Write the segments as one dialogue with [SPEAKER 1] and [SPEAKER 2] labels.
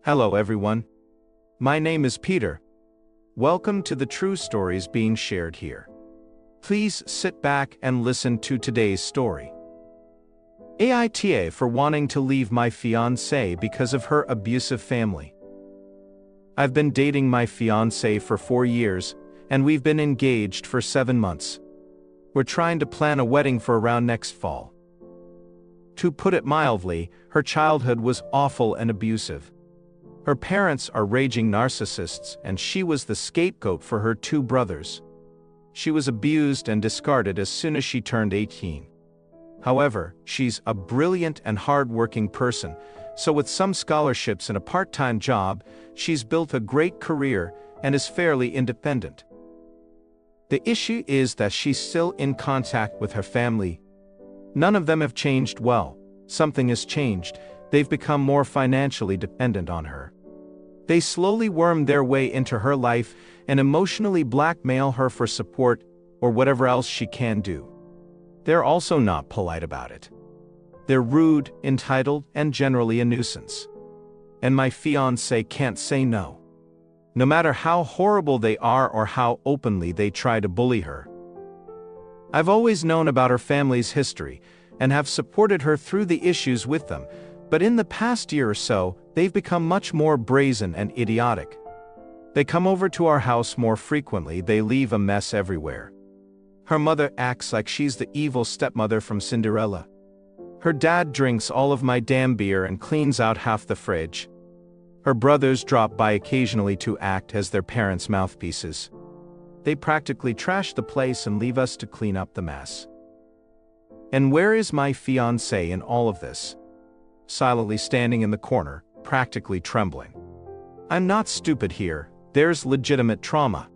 [SPEAKER 1] Hello everyone. My name is Peter. Welcome to the true stories being shared here. Please sit back and listen to today's story. AITAH for wanting to leave my fiancée because of her abusive family. I've been dating my fiancée for 4 years, and we've been engaged for 7 months. We're trying to plan a wedding for around next fall. To put it mildly, her childhood was awful and abusive. Her parents are raging narcissists, and she was the scapegoat for her 2 brothers. She was abused and discarded as soon as she turned 18. However, she's a brilliant and hard-working person, so with some scholarships and a part-time job, she's built a great career and is fairly independent. The issue is that she's still in contact with her family. None of them have changed well. Something has changed. They've become more financially dependent on her. They slowly worm their way into her life and emotionally blackmail her for support or whatever else she can do. They're also not polite about it. They're rude, entitled, and generally a nuisance. And my fiancée can't say no. No matter how horrible they are or how openly they try to bully her. I've always known about her family's history and have supported her through the issues with them, but in the past year or so, they've become much more brazen and idiotic. They come over to our house more frequently. They leave a mess everywhere. Her mother acts like she's the evil stepmother from Cinderella. Her dad drinks all of my damn beer and cleans out half the fridge. Her brothers drop by occasionally to act as their parents' mouthpieces. They practically trash the place and leave us to clean up the mess. And where is my fiancée in all of this? Silently standing in the corner, practically trembling. I'm not stupid here. There's legitimate trauma.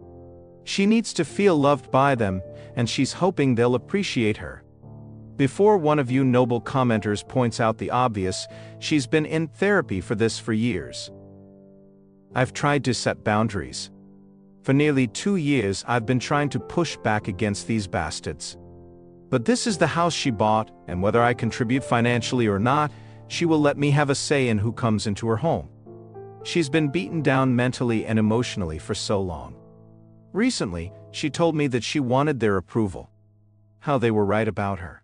[SPEAKER 1] She needs to feel loved by them, and she's hoping they'll appreciate her. Before one of you noble commenters points out the obvious, she's been in therapy for this for years. I've tried to set boundaries. For nearly 2 years I've been trying to push back against these bastards. But this is the house she bought, and whether I contribute financially or not, she will let me have a say in who comes into her home. She's been beaten down mentally and emotionally for so long. Recently, she told me that she wanted their approval. How they were right about her.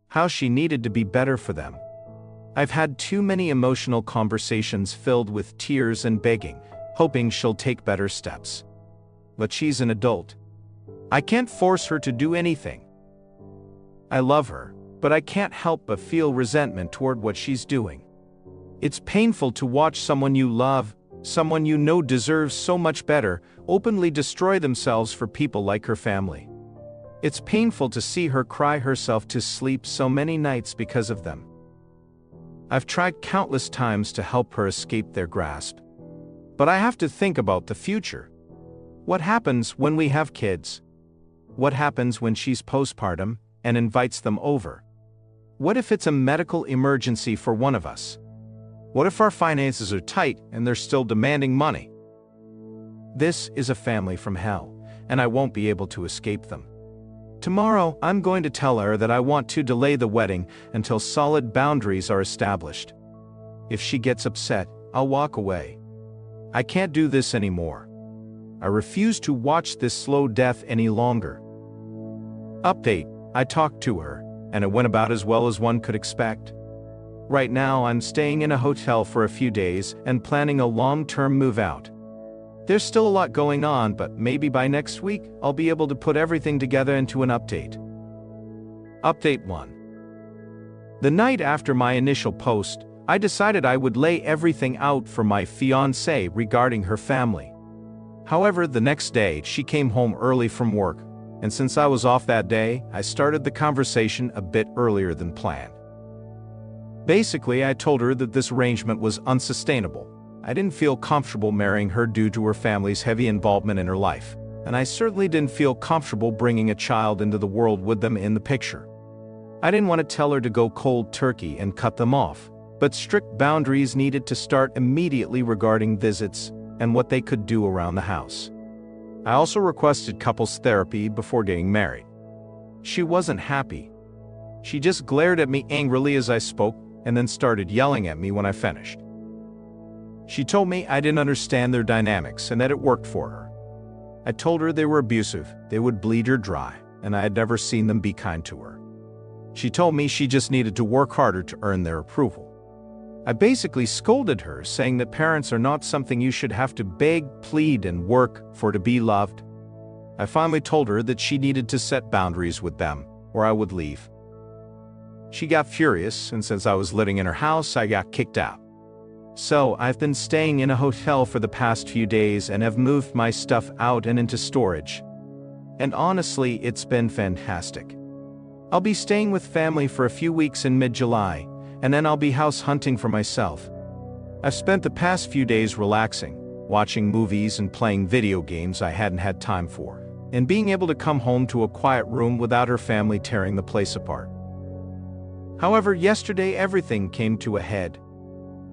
[SPEAKER 1] How she needed to be better for them. I've had too many emotional conversations filled with tears and begging, hoping she'll take better steps. But she's an adult. I can't force her to do anything. I love her, but I can't help but feel resentment toward what she's doing. It's painful to watch someone you love, someone you know deserves so much better, openly destroy themselves for people like her family. It's painful to see her cry herself to sleep so many nights because of them. I've tried countless times to help her escape their grasp. But I have to think about the future. What happens when we have kids? What happens when she's postpartum and invites them over? What if it's a medical emergency for one of us? What if our finances are tight and they're still demanding money? This is a family from hell, and I won't be able to escape them. Tomorrow, I'm going to tell her that I want to delay the wedding until solid boundaries are established. If she gets upset, I'll walk away. I can't do this anymore. I refuse to watch this slow death any longer. Update: I talked to her, and it went about as well as one could expect. Right now I'm staying in a hotel for a few days and planning a long-term move out. There's still a lot going on, but maybe by next week I'll be able to put everything together into an update. Update 1. The night after my initial post, I decided I would lay everything out for my fiancée regarding her family. However, the next day she came home early from work, and since I was off that day, I started the conversation a bit earlier than planned. Basically, I told her that this arrangement was unsustainable. I didn't feel comfortable marrying her due to her family's heavy involvement in her life, and I certainly didn't feel comfortable bringing a child into the world with them in the picture. I didn't want to tell her to go cold turkey and cut them off, but strict boundaries needed to start immediately regarding visits and what they could do around the house. I also requested couples therapy before getting married. She wasn't happy. She just glared at me angrily as I spoke, and then started yelling at me when I finished. She told me I didn't understand their dynamics and that it worked for her. I told her they were abusive, they would bleed her dry, and I had never seen them be kind to her. She told me she just needed to work harder to earn their approval. I basically scolded her, saying that parents are not something you should have to beg, plead, and work for to be loved. I finally told her that she needed to set boundaries with them, or I would leave. She got furious, and since I was living in her house, I got kicked out. So, I've been staying in a hotel for the past few days and have moved my stuff out and into storage. And honestly, it's been fantastic. I'll be staying with family for a few weeks in mid-July, and then I'll be house hunting for myself. I've spent the past few days relaxing, watching movies and playing video games I hadn't had time for, and being able to come home to a quiet room without her family tearing the place apart. However, yesterday everything came to a head.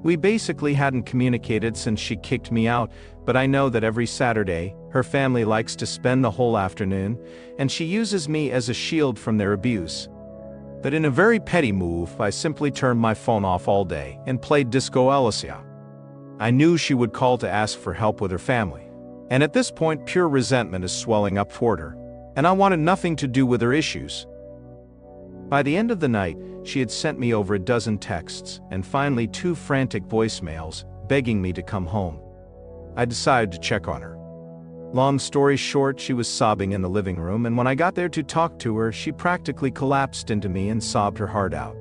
[SPEAKER 1] We basically hadn't communicated since she kicked me out, but I know that every Saturday, her family likes to spend the whole afternoon, and she uses me as a shield from their abuse. But in a very petty move, I simply turned my phone off all day and played Disco Elysia. I knew she would call to ask for help with her family, and at this point pure resentment is swelling up toward her, and I wanted nothing to do with her issues. By the end of the night, she had sent me over a dozen texts and finally 2 frantic voicemails begging me to come home. I decided to check on her. Long story short, she was sobbing in the living room, and when I got there to talk to her, she practically collapsed into me and sobbed her heart out.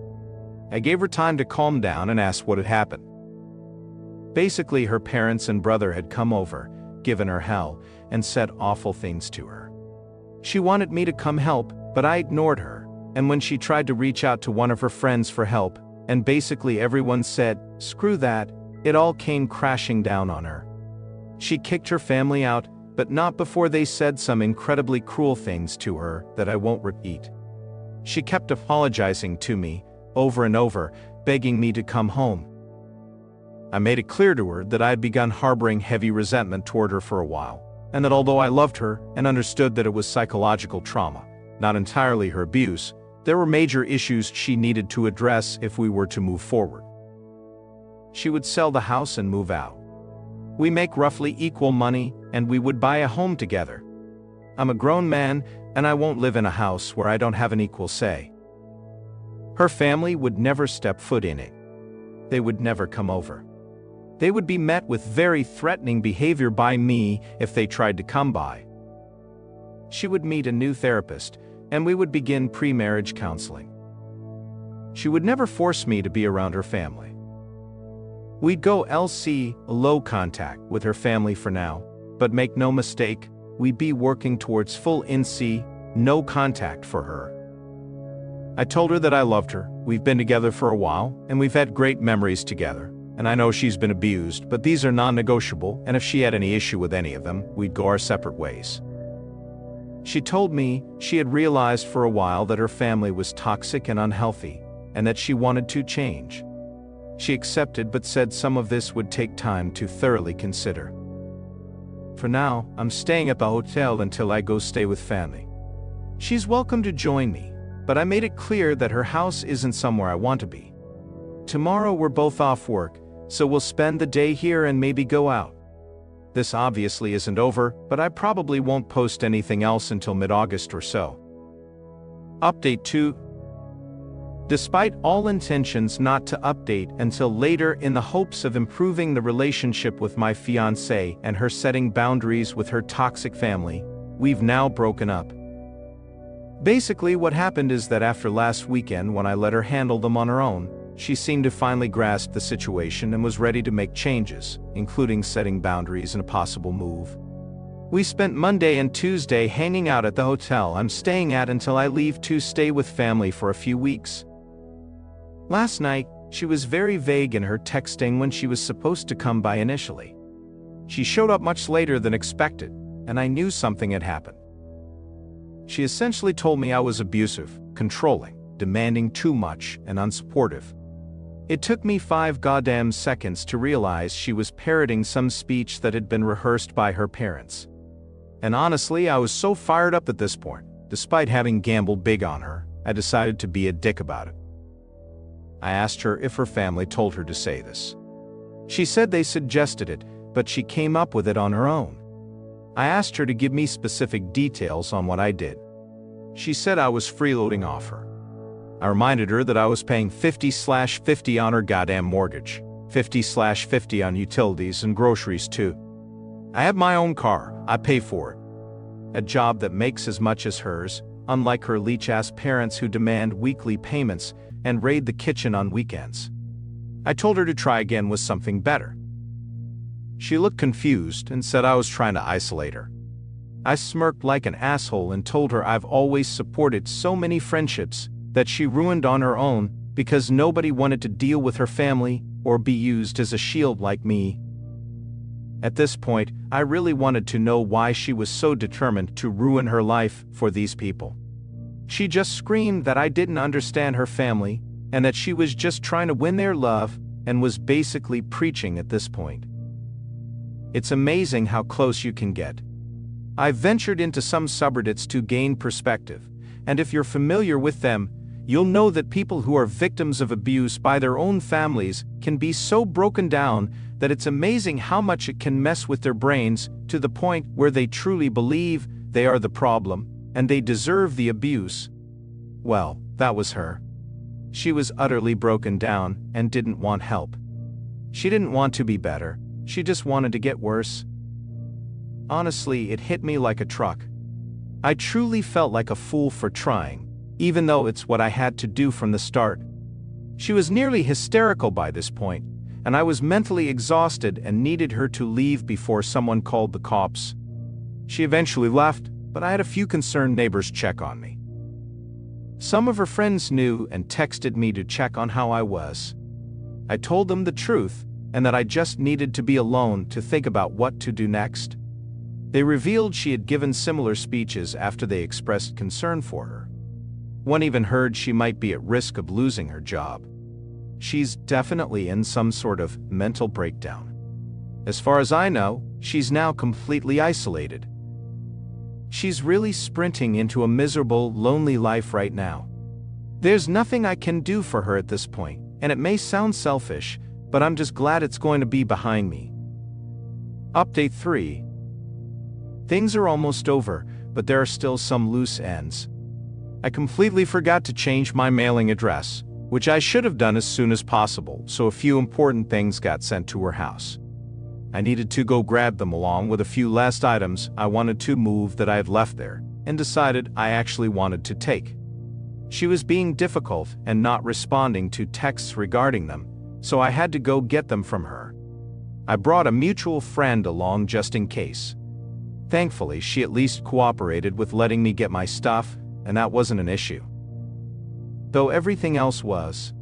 [SPEAKER 1] I gave her time to calm down and asked what had happened. Basically, her parents and brother had come over, given her hell, and said awful things to her. She wanted me to come help, but I ignored her. And when she tried to reach out to one of her friends for help, and basically everyone said, "Screw that," it all came crashing down on her. She kicked her family out, but not before they said some incredibly cruel things to her that I won't repeat. She kept apologizing to me, over and over, begging me to come home. I made it clear to her that I had begun harboring heavy resentment toward her for a while, and that although I loved her and understood that it was psychological trauma, not entirely her abuse, there were major issues she needed to address if we were to move forward. She would sell the house and move out. We make roughly equal money, and we would buy a home together. I'm a grown man, and I won't live in a house where I don't have an equal say. Her family would never step foot in it. They would never come over. They would be met with very threatening behavior by me if they tried to come by. She would meet a new therapist, and we would begin pre-marriage counseling. She would never force me to be around her family. We'd go LC, low contact, with her family for now, but make no mistake, we'd be working towards full NC, no contact for her. I told her that I loved her, we've been together for a while, and we've had great memories together, and I know she's been abused, but these are non-negotiable, and if she had any issue with any of them, we'd go our separate ways. She told me she had realized for a while that her family was toxic and unhealthy, and that she wanted to change. She accepted but said some of this would take time to thoroughly consider. For now, I'm staying at the hotel until I go stay with family. She's welcome to join me, but I made it clear that her house isn't somewhere I want to be. Tomorrow we're both off work, so we'll spend the day here and maybe go out. This obviously isn't over, but I probably won't post anything else until mid-August or so. Update 2. Despite all intentions not to update until later in the hopes of improving the relationship with my fiancée and her setting boundaries with her toxic family, we've now broken up. Basically what happened is that after last weekend when I let her handle them on her own, she seemed to finally grasp the situation and was ready to make changes, including setting boundaries and a possible move. We spent Monday and Tuesday hanging out at the hotel I'm staying at until I leave to stay with family for a few weeks. Last night, she was very vague in her texting when she was supposed to come by initially. She showed up much later than expected, and I knew something had happened. She essentially told me I was abusive, controlling, demanding too much, and unsupportive. It took me 5 goddamn seconds to realize she was parroting some speech that had been rehearsed by her parents. And honestly, I was so fired up at this point, despite having gambled big on her, I decided to be a dick about it. I asked her if her family told her to say this. She said they suggested it, but she came up with it on her own. I asked her to give me specific details on what I did. She said I was freeloading off her. I reminded her that I was paying 50/50 on her goddamn mortgage, 50/50 on utilities and groceries too. I have my own car, I pay for it. A job that makes as much as hers, unlike her leech-ass parents who demand weekly payments and raid the kitchen on weekends. I told her to try again with something better. She looked confused and said I was trying to isolate her. I smirked like an asshole and told her I've always supported so many friendships that she ruined on her own because nobody wanted to deal with her family or be used as a shield like me. At this point, I really wanted to know why she was so determined to ruin her life for these people. She just screamed that I didn't understand her family and that she was just trying to win their love and was basically preaching at this point. It's amazing how close you can get. I've ventured into some subreddits to gain perspective, and if you're familiar with them, you'll know that people who are victims of abuse by their own families can be so broken down that it's amazing how much it can mess with their brains to the point where they truly believe they are the problem and they deserve the abuse. Well, that was her. She was utterly broken down and didn't want help. She didn't want to be better, she just wanted to get worse. Honestly, it hit me like a truck. I truly felt like a fool for trying, even though it's what I had to do from the start. She was nearly hysterical by this point, and I was mentally exhausted and needed her to leave before someone called the cops. She eventually left, but I had a few concerned neighbors check on me. Some of her friends knew and texted me to check on how I was. I told them the truth, and that I just needed to be alone to think about what to do next. They revealed she had given similar speeches after they expressed concern for her. One even heard she might be at risk of losing her job. She's definitely in some sort of mental breakdown. As far as I know, she's now completely isolated. She's really sprinting into a miserable, lonely life right now. There's nothing I can do for her at this point, and it may sound selfish, but I'm just glad it's going to be behind me. Update 3. Things are almost over, but there are still some loose ends. I completely forgot to change my mailing address, which I should have done as soon as possible, so a few important things got sent to her house. I needed to go grab them along with a few last items I wanted to move that I had left there, and decided I actually wanted to take. She was being difficult and not responding to texts regarding them, so I had to go get them from her. I brought a mutual friend along just in case. Thankfully, she at least cooperated with letting me get my stuff, and that wasn't an issue. Though everything else was.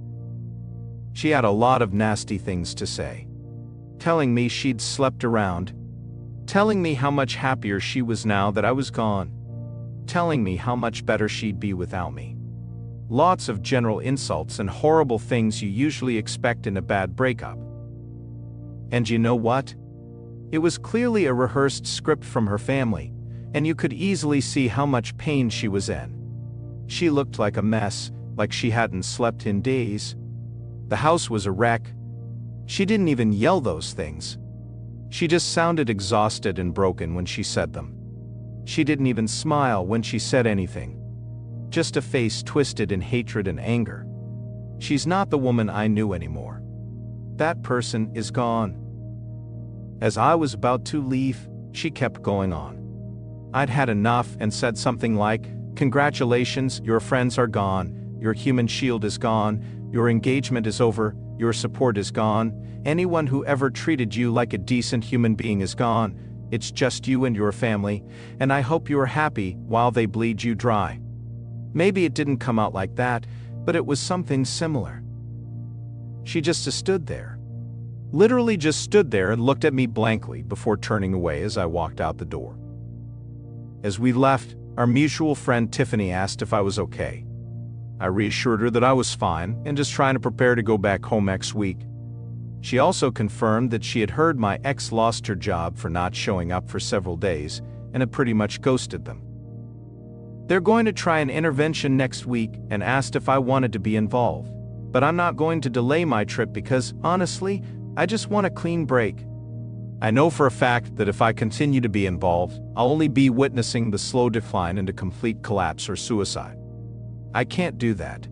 [SPEAKER 1] She had a lot of nasty things to say. Telling me she'd slept around. Telling me how much happier she was now that I was gone. Telling me how much better she'd be without me. Lots of general insults and horrible things you usually expect in a bad breakup. And you know what? It was clearly a rehearsed script from her family, and you could easily see how much pain she was in. She looked like a mess, like she hadn't slept in days. The house was a wreck. She didn't even yell those things. She just sounded exhausted and broken when she said them. She didn't even smile when she said anything. Just a face twisted in hatred and anger. She's not the woman I knew anymore. That person is gone. As I was about to leave, she kept going on. I'd had enough and said something like, "Congratulations, your friends are gone, your human shield is gone, your engagement is over, your support is gone, anyone who ever treated you like a decent human being is gone, it's just you and your family, and I hope you are happy while they bleed you dry." Maybe it didn't come out like that, but it was something similar. She just stood there. Literally just stood there and looked at me blankly before turning away as I walked out the door. As we left, our mutual friend Tiffany asked if I was okay. I reassured her that I was fine and just trying to prepare to go back home next week. She also confirmed that she had heard my ex lost her job for not showing up for several days and had pretty much ghosted them. They're going to try an intervention next week and asked if I wanted to be involved, but I'm not going to delay my trip because, honestly, I just want a clean break. I know for a fact that if I continue to be involved, I'll only be witnessing the slow decline into complete collapse or suicide. I can't do that.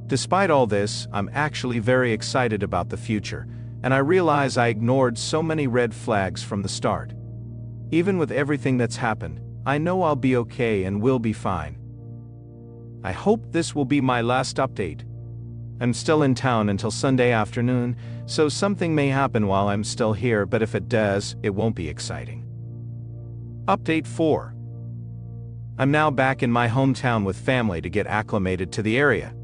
[SPEAKER 1] Despite all this, I'm actually very excited about the future, and I realize I ignored so many red flags from the start. Even with everything that's happened, I know I'll be okay and will be fine. I hope this will be my last update. I'm still in town until Sunday afternoon, so something may happen while I'm still here, but if it does, it won't be exciting. Update 4. I'm now back in my hometown with family to get acclimated to the area.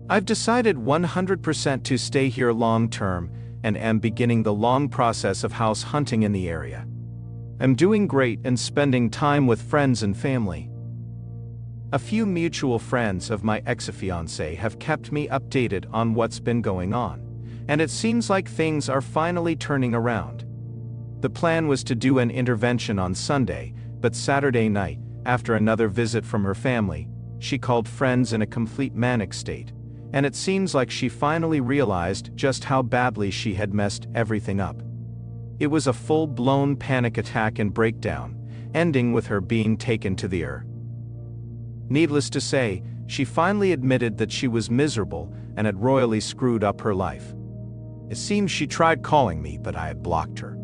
[SPEAKER 1] I've decided 100% to stay here long term and am beginning the long process of house hunting in the area. I'm doing great and spending time with friends and family. A few mutual friends of my ex-fiancée have kept me updated on what's been going on, and it seems like things are finally turning around. The plan was to do an intervention on Sunday, but Saturday night, after another visit from her family, she called friends in a complete manic state, and it seems like she finally realized just how badly she had messed everything up. It was a full-blown panic attack and breakdown, ending with her being taken to the ER. Needless to say, she finally admitted that she was miserable and had royally screwed up her life. It seems she tried calling me, but I had blocked her.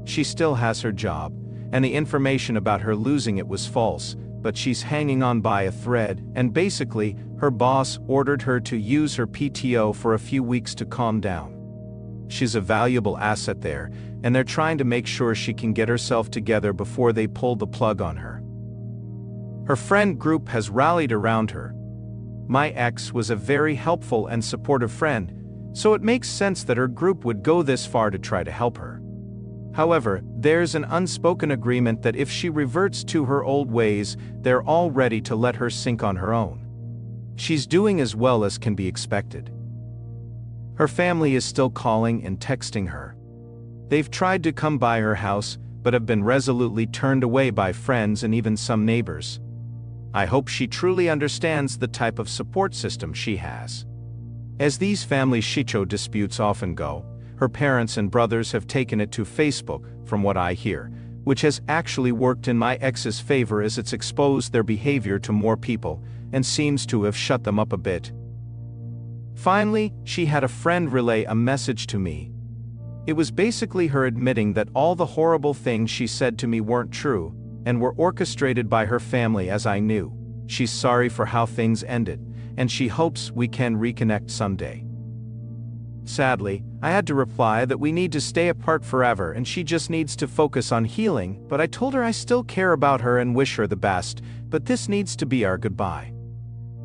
[SPEAKER 1] She still has her job, and the information about her losing it was false, but she's hanging on by a thread, and basically, her boss ordered her to use her PTO for a few weeks to calm down. She's a valuable asset there, and they're trying to make sure she can get herself together before they pull the plug on her. Her friend group has rallied around her. My ex was a very helpful and supportive friend, so it makes sense that her group would go this far to try to help her. However, there's an unspoken agreement that if she reverts to her old ways, they're all ready to let her sink on her own. She's doing as well as can be expected. Her family is still calling and texting her. They've tried to come by her house, but have been resolutely turned away by friends and even some neighbors. I hope she truly understands the type of support system she has. As these family shicho disputes often go, her parents and brothers have taken it to Facebook, from what I hear, which has actually worked in my ex's favor as it's exposed their behavior to more people, and seems to have shut them up a bit. Finally, she had a friend relay a message to me. It was basically her admitting that all the horrible things she said to me weren't true, and were orchestrated by her family, as I knew. She's sorry for how things ended, and she hopes we can reconnect someday. Sadly, I had to reply that we need to stay apart forever and she just needs to focus on healing, but I told her I still care about her and wish her the best, but this needs to be our goodbye.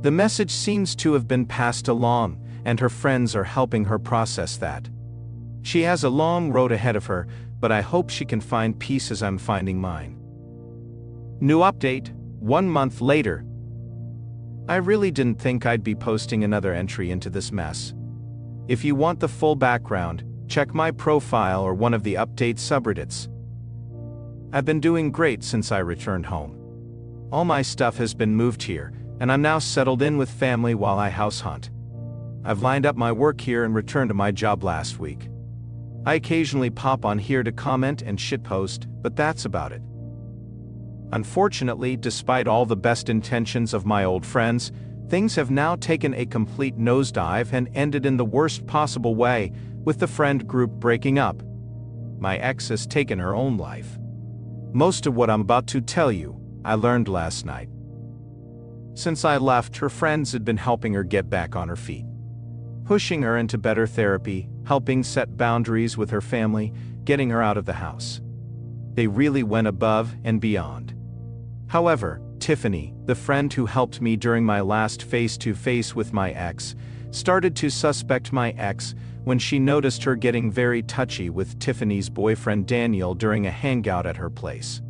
[SPEAKER 1] The message seems to have been passed along, and her friends are helping her process that. She has a long road ahead of her, but I hope she can find peace as I'm finding mine. New update, 1 month later. I really didn't think I'd be posting another entry into this mess. If you want the full background, check my profile or one of the update subreddits. I've been doing great since I returned home. All my stuff has been moved here, and I'm now settled in with family while I house hunt. I've lined up my work here and returned to my job last week. I occasionally pop on here to comment and shitpost, but that's about it. Unfortunately, despite all the best intentions of my old friends, things have now taken a complete nosedive and ended in the worst possible way, with the friend group breaking up. My ex has taken her own life. Most of what I'm about to tell you, I learned last night. Since I left, her friends had been helping her get back on her feet, pushing her into better therapy, helping set boundaries with her family, getting her out of the house. They really went above and beyond. However, Tiffany, the friend who helped me during my last face-to-face with my ex, started to suspect my ex when she noticed her getting very touchy with Tiffany's boyfriend Daniel during a hangout at her place.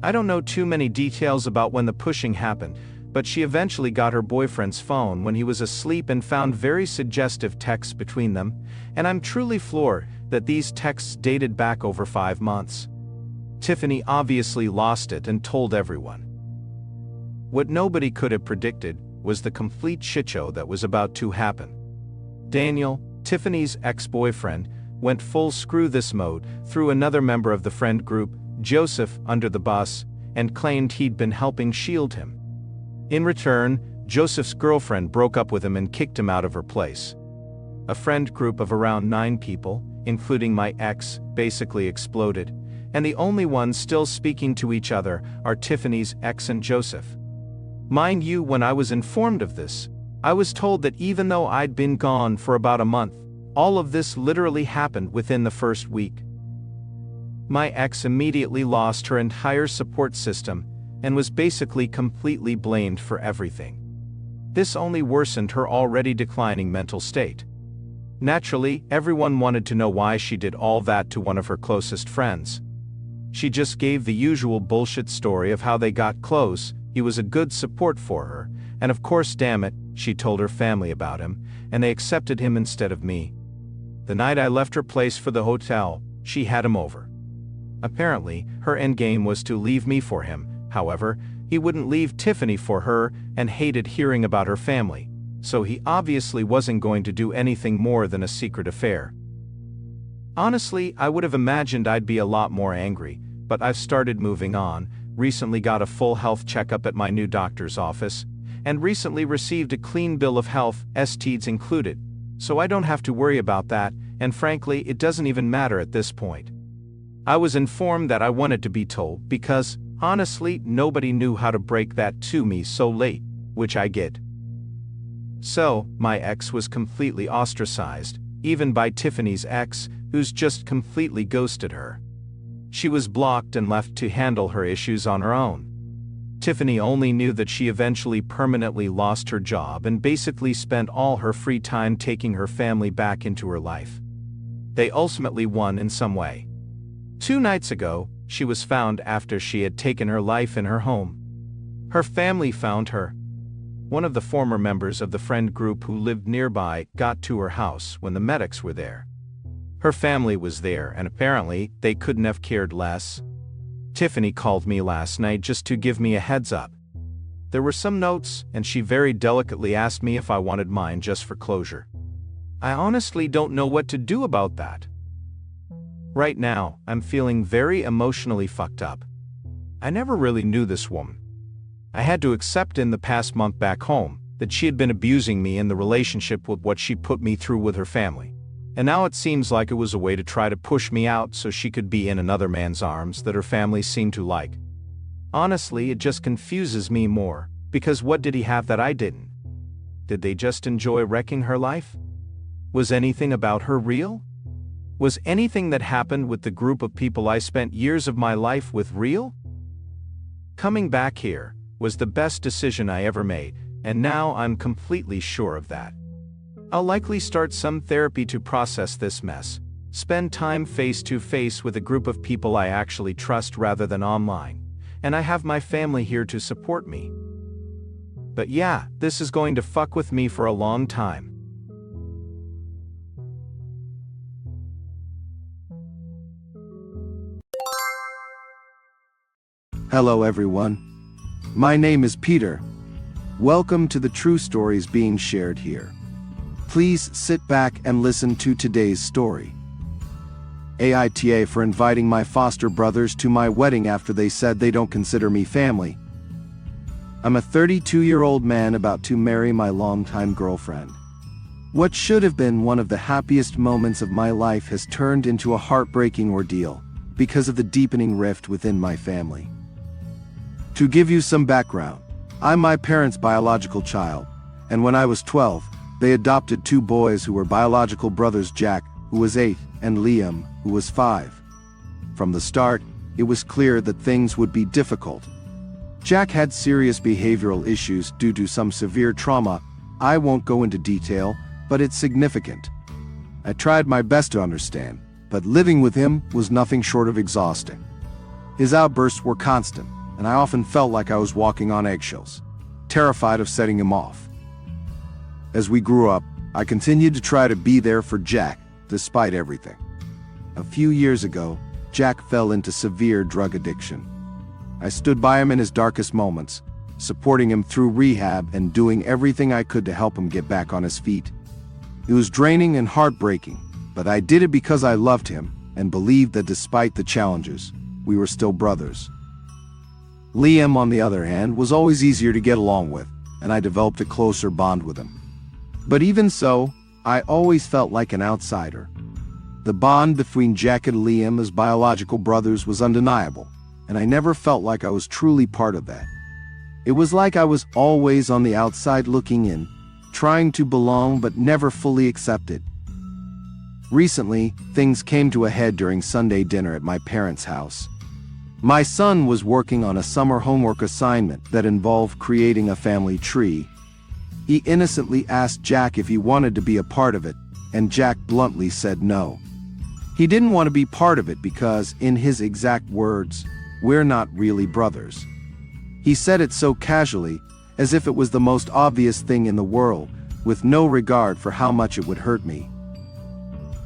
[SPEAKER 1] I don't know too many details about when the pushing happened, but she eventually got her boyfriend's phone when he was asleep and found very suggestive texts between them, and I'm truly floored that these texts dated back over 5 months. Tiffany obviously lost it and told everyone. What nobody could have predicted was the complete shitshow that was about to happen. Daniel, Tiffany's ex-boyfriend, went full screw this mode, threw another member of the friend group, Joseph, under the bus, and claimed he'd been helping shield him. In return, Joseph's girlfriend broke up with him and kicked him out of her place. A friend group of around 9 people, including my ex, basically exploded, and the only ones still speaking to each other are Tiffany's ex and Joseph. Mind you, when I was informed of this, I was told that even though I'd been gone for about a month, all of this literally happened within the first week. My ex immediately lost her entire support system and was basically completely blamed for everything. This only worsened her already declining mental state. Naturally, everyone wanted to know why she did all that to one of her closest friends. She just gave the usual bullshit story of how they got close, he was a good support for her, and of course, damn it, she told her family about him, and they accepted him instead of me. The night I left her place for the hotel, she had him over. Apparently, her endgame was to leave me for him. However, he wouldn't leave Tiffany for her and hated hearing about her family, so he obviously wasn't going to do anything more than a secret affair. Honestly, I would have imagined I'd be a lot more angry, but I've started moving on, recently got a full health checkup at my new doctor's office, and recently received a clean bill of health, STDs included, so I don't have to worry about that, and frankly, it doesn't even matter at this point. I was informed that I wanted to be told because, honestly, nobody knew how to break that to me so late, which I get. So, my ex was completely ostracized, even by Tiffany's ex, who's just completely ghosted her. She was blocked and left to handle her issues on her own. Tiffany only knew that she eventually permanently lost her job and basically spent all her free time taking her family back into her life. They ultimately won in some way. 2 nights ago, she was found after she had taken her life in her home. Her family found her. One of the former members of the friend group who lived nearby got to her house when the medics were there. Her family was there, and apparently, they couldn't have cared less. Tiffany called me last night just to give me a heads up. There were some notes, and she very delicately asked me if I wanted mine just for closure. I honestly don't know what to do about that. Right now, I'm feeling very emotionally fucked up. I never really knew this woman. I had to accept in the past month back home that she had been abusing me in the relationship with what she put me through with her family. And now it seems like it was a way to try to push me out so she could be in another man's arms that her family seemed to like. Honestly, it just confuses me more, because what did he have that I didn't? Did they just enjoy wrecking her life? Was anything about her real? Was anything that happened with the group of people I spent years of my life with real? Coming back here was the best decision I ever made, and now I'm completely sure of that. I'll likely start some therapy to process this mess, spend time face-to-face with a group of people I actually trust rather than online, and I have my family here to support me. But yeah, this is going to fuck with me for a long time.
[SPEAKER 2] Hello everyone. My name is Peter. Welcome to the true stories being shared here. Please sit back and listen to today's story. AITAH for inviting my foster brothers to my wedding after they said they don't consider me family. I'm a 32-year-old man about to marry my longtime girlfriend. What should have been one of the happiest moments of my life has turned into a heartbreaking ordeal because of the deepening rift within my family. To give you some background, I'm my parents' biological child, and when I was 12, they adopted 2 boys who were biological brothers, Jack, who was 8, and Liam, who was 5. From the start, it was clear that things would be difficult. Jack had serious behavioral issues due to some severe trauma. I won't go into detail, but it's significant. I tried my best to understand, but living with him was nothing short of exhausting. His outbursts were constant, and I often felt like I was walking on eggshells, terrified of setting him off. As we grew up, I continued to try to be there for Jack, despite everything. A few years ago, Jack fell into severe drug addiction. I stood by him in his darkest moments, supporting him through rehab and doing everything I could to help him get back on his feet. It was draining and heartbreaking, but I did it because I loved him and believed that despite the challenges, we were still brothers. Liam, on the other hand, was always easier to get along with, and I developed a closer bond with him. But even so, I always felt like an outsider. The bond between Jack and Liam as biological brothers was undeniable, and I never felt like I was truly part of that. It was like I was always on the outside looking in, trying to belong but never fully accepted. Recently, things came to a head during Sunday dinner at my parents' house. My son was working on a summer homework assignment that involved creating a family tree. He innocently asked Jack if he wanted to be a part of it, and Jack bluntly said no. He didn't want to be part of it because, in his exact words, "We're not really brothers." He said it so casually, as if it was the most obvious thing in the world, with no regard for how much it would hurt me.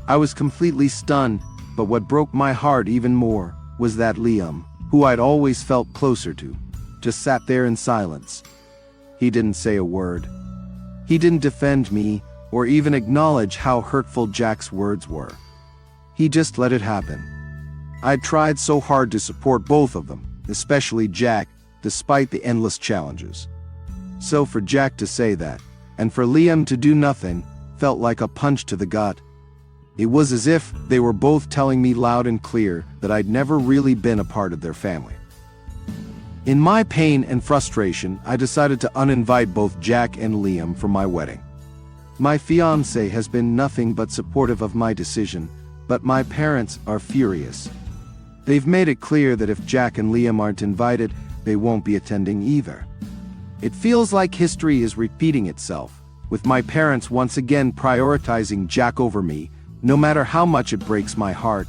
[SPEAKER 2] I was completely stunned, but what broke my heart even more was that Liam, who I'd always felt closer to, just sat there in silence. He didn't say a word. He didn't defend me or even acknowledge how hurtful Jack's words were. He just let it happen. I'd tried so hard to support both of them, especially Jack, despite the endless challenges. So for Jack to say that, and for Liam to do nothing, felt like a punch to the gut. It was as if they were both telling me loud and clear that I'd never really been a part of their family. In my pain and frustration, I decided to uninvite both Jack and Liam for my wedding. My fiancée has been nothing but supportive of my decision, but my parents are furious. They've made it clear that if Jack and Liam aren't invited, they won't be attending either. It feels like history is repeating itself, with my parents once again prioritizing Jack over me, no matter how much it breaks my heart.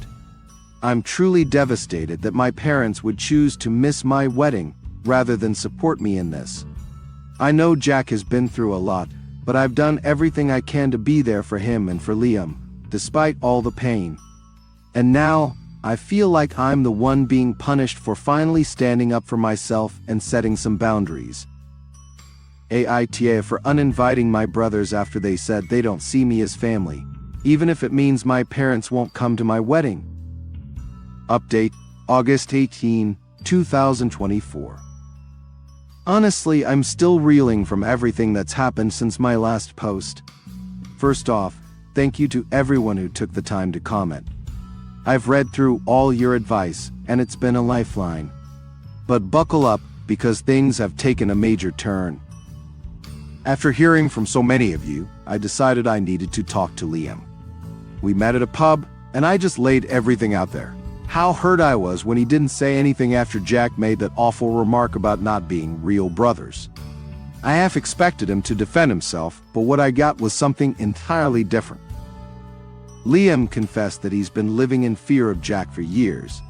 [SPEAKER 2] I'm truly devastated that my parents would choose to miss my wedding rather than support me in this. I know Jack has been through a lot, but I've done everything I can to be there for him and for Liam, despite all the pain. And now, I feel like I'm the one being punished for finally standing up for myself and setting some boundaries. AITAH for uninviting my brothers after they said they don't see me as family, even if it means my parents won't come to my wedding. Update, August 18, 2024. Honestly, I'm still reeling from everything that's happened since my last post. First off, thank you to everyone who took the time to comment. I've read through all your advice, and it's been a lifeline. But buckle up, because things have taken a major turn. After hearing from so many of you, I decided I needed to talk to Liam. We met at a pub, and I just laid everything out there. How hurt I was when he didn't say anything after Jack made that awful remark about not being real brothers. I half expected him to defend himself, but what I got was something entirely different. Liam confessed that he's been living in fear of Jack for years.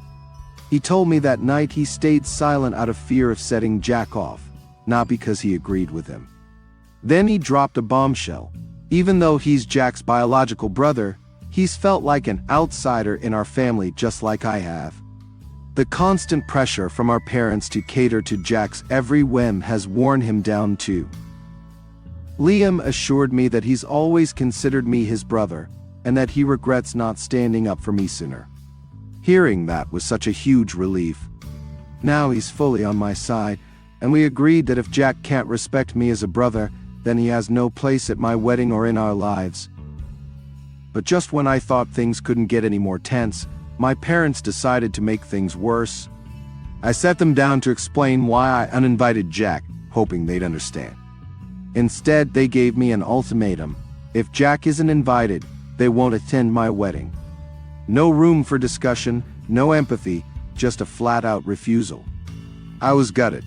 [SPEAKER 2] He told me that night he stayed silent out of fear of setting Jack off, not because he agreed with him. Then he dropped a bombshell. Even though he's Jack's biological brother, he's felt like an outsider in our family just like I have. The constant pressure from our parents to cater to Jack's every whim has worn him down too. Liam assured me that he's always considered me his brother, and that he regrets not standing up for me sooner. Hearing that was such a huge relief. Now he's fully on my side, and we agreed that if Jack can't respect me as a brother, then he has no place at my wedding or in our lives. But just when I thought things couldn't get any more tense, my parents decided to make things worse. I sat them down to explain why I uninvited Jack, hoping they'd understand. Instead, they gave me an ultimatum. If Jack isn't invited, they won't attend my wedding. No room for discussion, no empathy, just a flat-out refusal. I was gutted.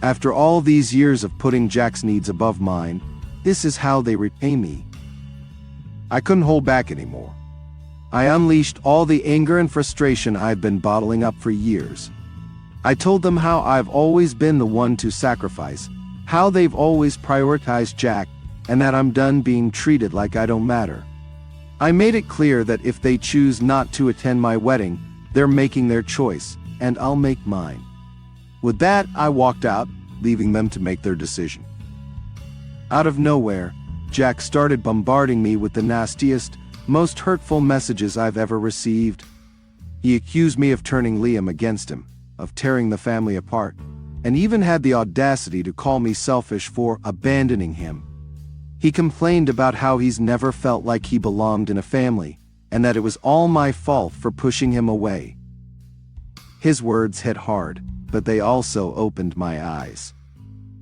[SPEAKER 2] After all these years of putting Jack's needs above mine, this is how they repay me. I couldn't hold back anymore. I unleashed all the anger and frustration I've been bottling up for years. I told them how I've always been the one to sacrifice, how they've always prioritized Jack, and that I'm done being treated like I don't matter. I made it clear that if they choose not to attend my wedding, they're making their choice, and I'll make mine. With that, I walked out, leaving them to make their decision. Out of nowhere, Jack started bombarding me with the nastiest, most hurtful messages I've ever received. He accused me of turning Liam against him, of tearing the family apart, and even had the audacity to call me selfish for abandoning him. He complained about how he's never felt like he belonged in a family, and that it was all my fault for pushing him away. His words hit hard, but they also opened my eyes.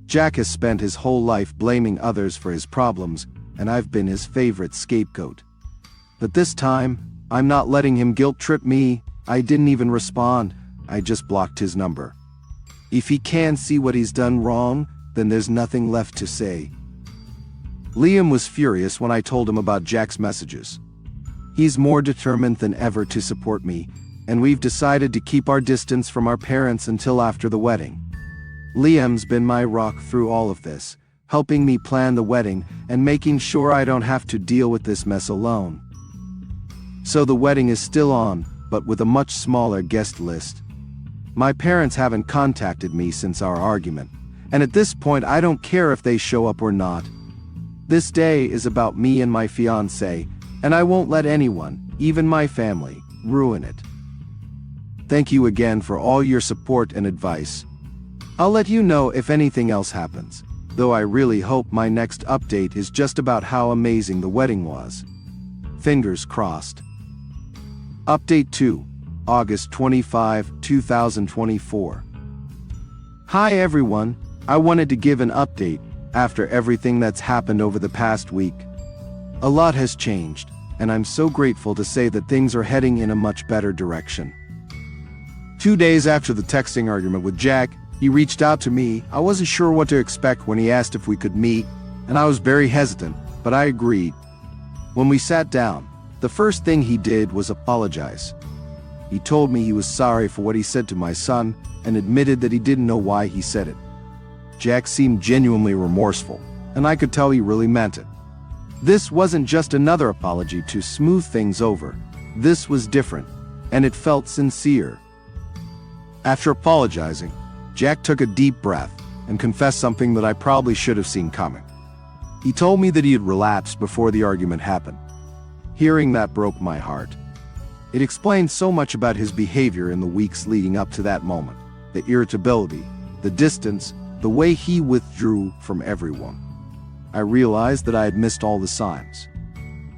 [SPEAKER 2] Jack has spent his whole life blaming others for his problems, and I've been his favorite scapegoat. But this time, I'm not letting him guilt-trip me. I didn't even respond, I just blocked his number. If he can't see what he's done wrong, then there's nothing left to say. Liam was furious when I told him about Jack's messages. He's more determined than ever to support me, and we've decided to keep our distance from our parents until after the wedding. Liam's been my rock through all of this, helping me plan the wedding and making sure I don't have to deal with this mess alone. So the wedding is still on, but with a much smaller guest list. My parents haven't contacted me since our argument, and at this point I don't care if they show up or not. This day is about me and my fiancée, and I won't let anyone, even my family, ruin it. Thank you again for all your support and advice. I'll let you know if anything else happens, though I really hope my next update is just about how amazing the wedding was. Fingers crossed. Update 2, August 25, 2024. Hi everyone, I wanted to give an update after everything that's happened over the past week. A lot has changed, and I'm so grateful to say that things are heading in a much better direction. 2 days after the texting argument with Jack, he reached out to me. I wasn't sure what to expect when he asked if we could meet, and I was very hesitant, but I agreed. When we sat down, the first thing he did was apologize. He told me he was sorry for what he said to my son and admitted that he didn't know why he said it. Jack seemed genuinely remorseful, and I could tell he really meant it. This wasn't just another apology to smooth things over. This was different, and it felt sincere. After apologizing, Jack took a deep breath and confessed something that I probably should have seen coming. He told me that he had relapsed before the argument happened. Hearing that broke my heart. It explained so much about his behavior in the weeks leading up to that moment. The irritability, the distance, the way he withdrew from everyone. I realized that I had missed all the signs.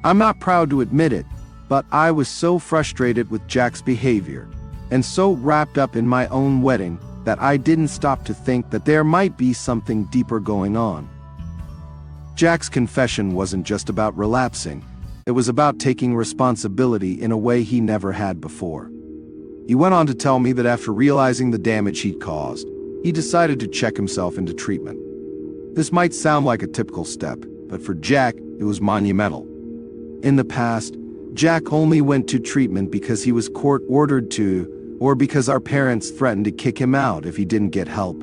[SPEAKER 2] I'm not proud to admit it, but I was so frustrated with Jack's behavior and so wrapped up in my own wedding that I didn't stop to think that there might be something deeper going on. Jack's confession wasn't just about relapsing. It was about taking responsibility in a way he never had before. He went on to tell me that after realizing the damage he'd caused, he decided to check himself into treatment. This might sound like a typical step, but for Jack, it was monumental. In the past, Jack only went to treatment because he was court-ordered to, or because our parents threatened to kick him out if he didn't get help.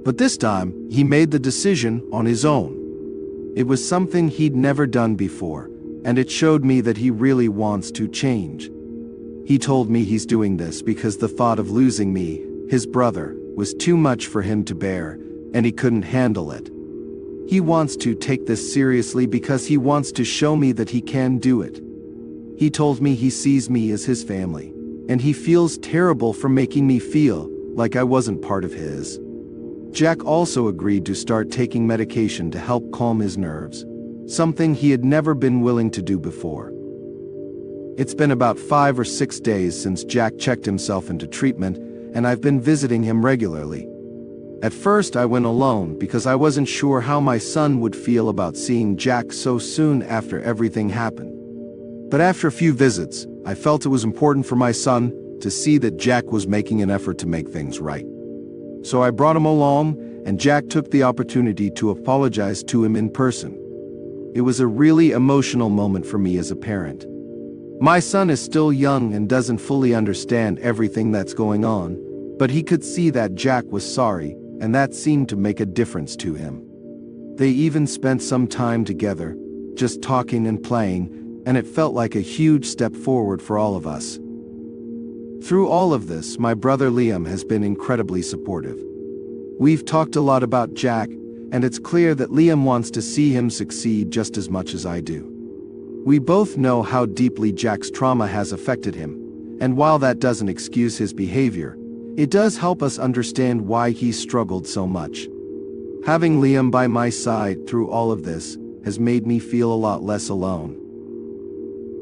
[SPEAKER 2] But this time, he made the decision on his own. It was something he'd never done before, and it showed me that he really wants to change. He told me he's doing this because the thought of losing me, his brother, was too much for him to bear, and he couldn't handle it. He wants to take this seriously because he wants to show me that he can do it. He told me he sees me as his family, and he feels terrible for making me feel like I wasn't part of his. Jack also agreed to start taking medication to help calm his nerves, something he had never been willing to do before. It's been about 5 or 6 days since Jack checked himself into treatment, and I've been visiting him regularly. At first I went alone because I wasn't sure how my son would feel about seeing Jack so soon after everything happened. But after a few visits, I felt it was important for my son to see that Jack was making an effort to make things right. So I brought him along, and Jack took the opportunity to apologize to him in person. It was a really emotional moment for me as a parent. My son is still young and doesn't fully understand everything that's going on, but he could see that Jack was sorry, and that seemed to make a difference to him. They even spent some time together, just talking and playing, and it felt like a huge step forward for all of us. Through all of this, my brother Liam has been incredibly supportive. We've talked a lot about Jack, and it's clear that Liam wants to see him succeed just as much as I do. We both know how deeply Jack's trauma has affected him, and while that doesn't excuse his behavior, it does help us understand why he struggled so much. Having Liam by my side through all of this has made me feel a lot less alone.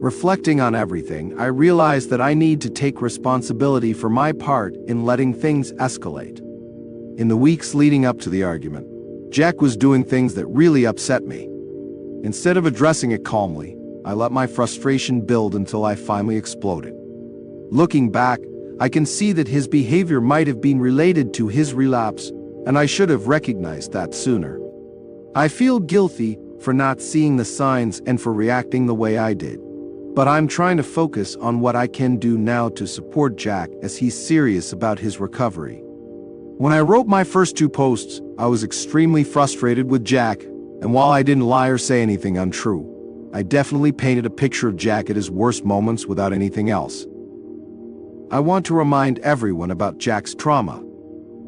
[SPEAKER 2] Reflecting on everything, I realized that I need to take responsibility for my part in letting things escalate. In the weeks leading up to the argument, Jack was doing things that really upset me. Instead of addressing it calmly, I let my frustration build until I finally exploded. Looking back, I can see that his behavior might have been related to his relapse, and I should have recognized that sooner. I feel guilty for not seeing the signs and for reacting the way I did. But I'm trying to focus on what I can do now to support Jack as he's serious about his recovery. When I wrote my first 2 posts, I was extremely frustrated with Jack, and while I didn't lie or say anything untrue, I definitely painted a picture of Jack at his worst moments without anything else. I want to remind everyone about Jack's trauma.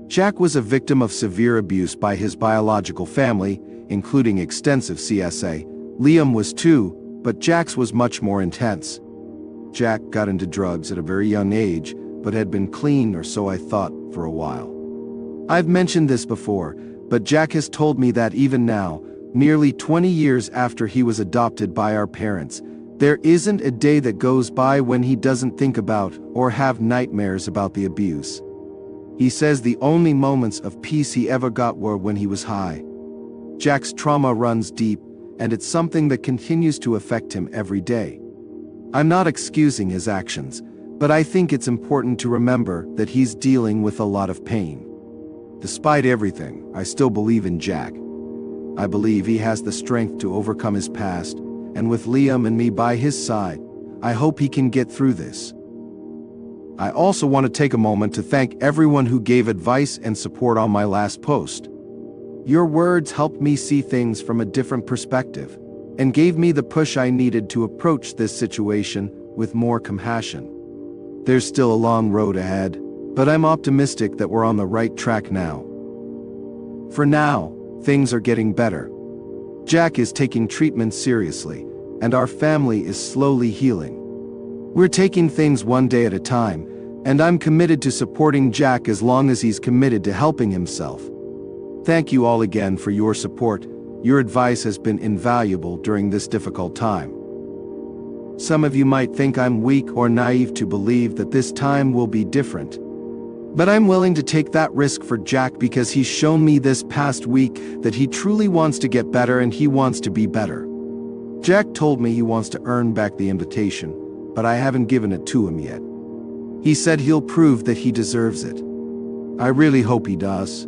[SPEAKER 2] Jack was a victim of severe abuse by his biological family, including extensive CSA. Liam was too, but Jack's was much more intense. Jack got into drugs at a very young age, but had been clean, or so I thought, for a while. I've mentioned this before, but Jack has told me that even now, nearly 20 years after he was adopted by our parents, there isn't a day that goes by when he doesn't think about or have nightmares about the abuse. He says the only moments of peace he ever got were when he was high. Jack's trauma runs deep, and it's something that continues to affect him every day. I'm not excusing his actions, but I think it's important to remember that he's dealing with a lot of pain. Despite everything, I still believe in Jack. I believe he has the strength to overcome his past, and with Liam and me by his side, I hope he can get through this. I also want to take a moment to thank everyone who gave advice and support on my last post. Your words helped me see things from a different perspective, and gave me the push I needed to approach this situation with more compassion. There's still a long road ahead, but I'm optimistic that we're on the right track now. For now, things are getting better. Jack is taking treatment seriously, and our family is slowly healing. We're taking things one day at a time, and I'm committed to supporting Jack as long as he's committed to helping himself. Thank you all again for your support. Your advice has been invaluable during this difficult time. Some of you might think I'm weak or naive to believe that this time will be different. But I'm willing to take that risk for Jack because he's shown me this past week that he truly wants to get better and he wants to be better. Jack told me he wants to earn back the invitation, but I haven't given it to him yet. He said he'll prove that he deserves it. I really hope he does.